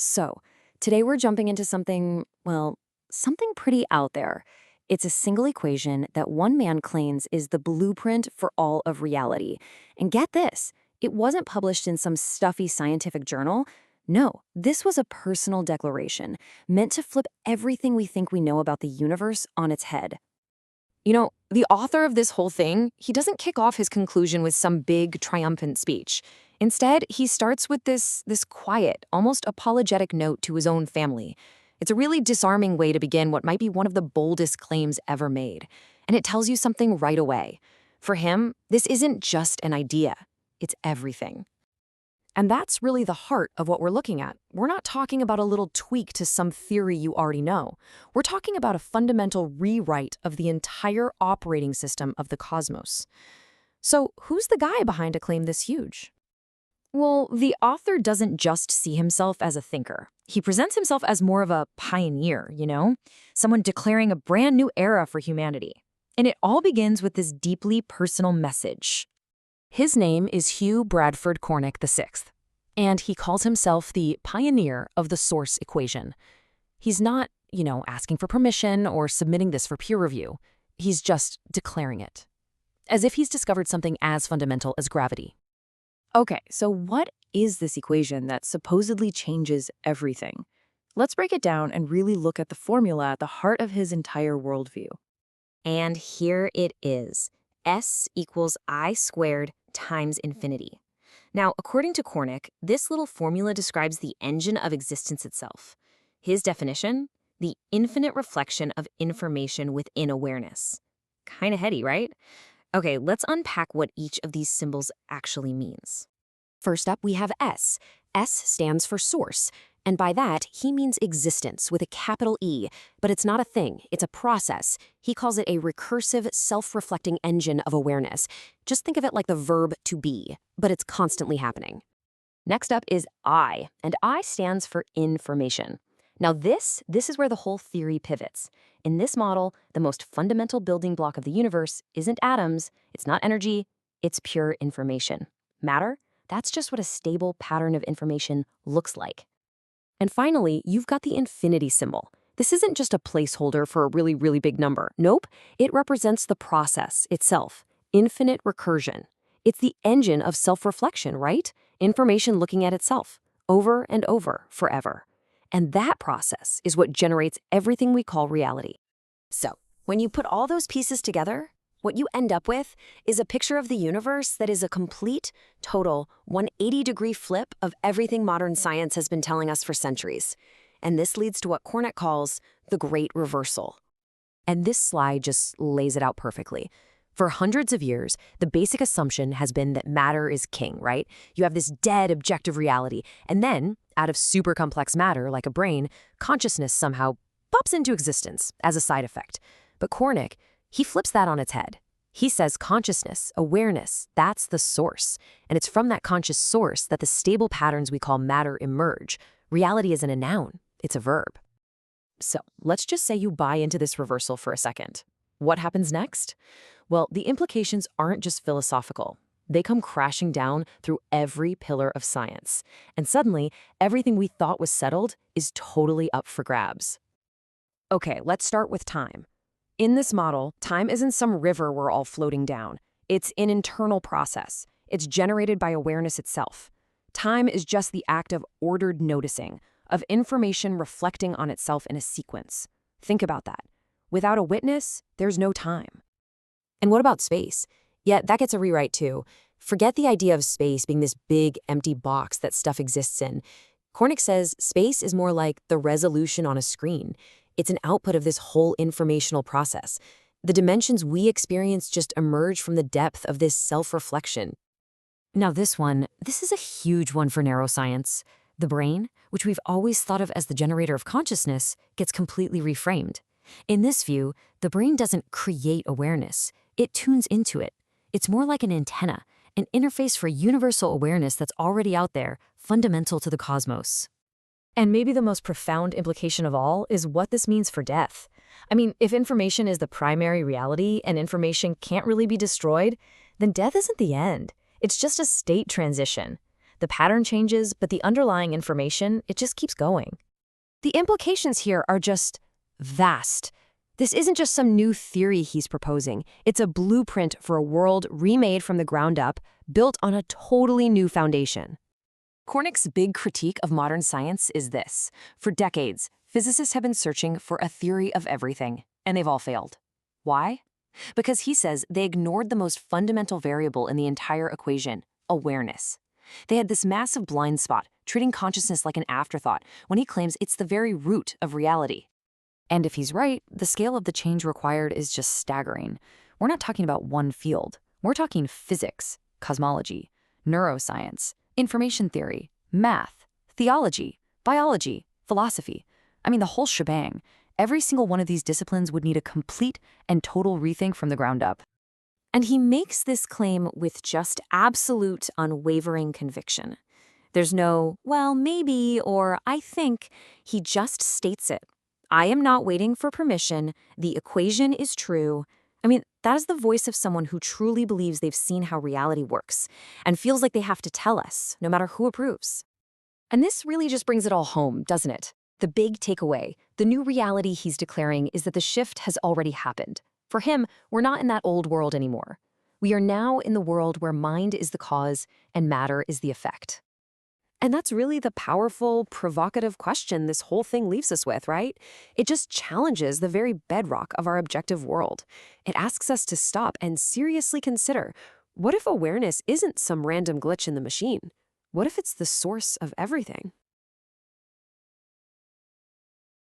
So, today we're jumping into something, well, something pretty out there. It's a single equation that one man claims is the blueprint for all of reality. And get this, it wasn't published in some stuffy scientific journal. No, this was a personal declaration meant to flip everything we think we know about the universe on its head. The author of this whole thing, he doesn't kick off his conclusion with some big, triumphant speech. Instead, he starts with this quiet, almost apologetic note to his own family. It's a really disarming way to begin what might be one of the boldest claims ever made. And it tells you something right away. For him, this isn't just an idea. It's everything. And that's really the heart of what we're looking at. We're not talking about a little tweak to some theory you already know. We're talking about a fundamental rewrite of the entire operating system of the cosmos. So who's the guy behind a claim this huge? Well, the author doesn't just see himself as a thinker. He presents himself as more of a pioneer, someone declaring a brand new era for humanity. And it all begins with this deeply personal message. His name is Hugh Bradford Cornick VI, and he calls himself the pioneer of the source equation. He's not, asking for permission or submitting this for peer review. He's just declaring it, as if he's discovered something as fundamental as gravity. Okay, so what is this equation that supposedly changes everything? Let's break it down and really look at the formula at the heart of his entire worldview. And here it is. S equals I squared times infinity. Now, according to Cornick, this little formula describes the engine of existence itself. His definition? The infinite reflection of information within awareness. Kinda heady, right? Okay, let's unpack what each of these symbols actually means. First up, we have S. S stands for source. And by that, he means existence with a capital E. But it's not a thing, it's a process. He calls it a recursive, self-reflecting engine of awareness. Just think of it like the verb to be, but it's constantly happening. Next up is I, and I stands for information. Now this is where the whole theory pivots. In this model, the most fundamental building block of the universe isn't atoms, it's not energy, it's pure information. Matter? That's just what a stable pattern of information looks like. And finally, you've got the infinity symbol. This isn't just a placeholder for a really, really big number. Nope, it represents the process itself, infinite recursion. It's the engine of self-reflection, right? Information looking at itself, over and over, forever. And that process is what generates everything we call reality. So, when you put all those pieces together, what you end up with is a picture of the universe that is a complete, total 180-degree flip of everything modern science has been telling us for centuries. And this leads to what Cornick calls the Great Reversal. And this slide just lays it out perfectly. For hundreds of years, the basic assumption has been that matter is king, right? You have this dead objective reality, and then, out of super complex matter like a brain, consciousness somehow pops into existence as a side effect. But Cornick, he flips that on its head. He says consciousness, awareness, that's the source. And it's from that conscious source that the stable patterns we call matter emerge. Reality isn't a noun, it's a verb. So let's just say you buy into this reversal for a second. What happens next? Well, the implications aren't just philosophical. They come crashing down through every pillar of science. And suddenly, everything we thought was settled is totally up for grabs. Okay, let's start with time. In this model, time isn't some river we're all floating down. It's an internal process. It's generated by awareness itself. Time is just the act of ordered noticing, of information reflecting on itself in a sequence. Think about that. Without a witness, there's no time. And what about space? Yeah, that gets a rewrite too. Forget the idea of space being this big, empty box that stuff exists in. Cornick says space is more like the resolution on a screen. It's an output of this whole informational process. The dimensions we experience just emerge from the depth of this self-reflection. Now this is a huge one for neuroscience. The brain, which we've always thought of as the generator of consciousness, gets completely reframed. In this view, the brain doesn't create awareness. It tunes into it. It's more like an antenna, an interface for universal awareness that's already out there, fundamental to the cosmos. And maybe the most profound implication of all is what this means for death. I mean, if information is the primary reality and information can't really be destroyed, then death isn't the end. It's just a state transition. The pattern changes, but the underlying information, it just keeps going. The implications here are just vast. This isn't just some new theory he's proposing. It's a blueprint for a world remade from the ground up, built on a totally new foundation. Cornick's big critique of modern science is this. For decades, physicists have been searching for a theory of everything, and they've all failed. Why? Because he says they ignored the most fundamental variable in the entire equation, awareness. They had this massive blind spot, treating consciousness like an afterthought, when he claims it's the very root of reality. And if he's right, the scale of the change required is just staggering. We're not talking about one field. We're talking physics, cosmology, neuroscience, information theory, math, theology, biology, philosophy. I mean, the whole shebang. Every single one of these disciplines would need a complete and total rethink from the ground up. And he makes this claim with just absolute, unwavering conviction. There's no, well, maybe, or I think. He just states it. I am not waiting for permission. The equation is true. I mean, that is the voice of someone who truly believes they've seen how reality works and feels like they have to tell us, no matter who approves. And this really just brings it all home, doesn't it? The big takeaway, the new reality he's declaring is that the shift has already happened. For him, we're not in that old world anymore. We are now in the world where mind is the cause and matter is the effect. And that's really the powerful, provocative question this whole thing leaves us with, right? It just challenges the very bedrock of our objective world. It asks us to stop and seriously consider, what if awareness isn't some random glitch in the machine? What if it's the source of everything?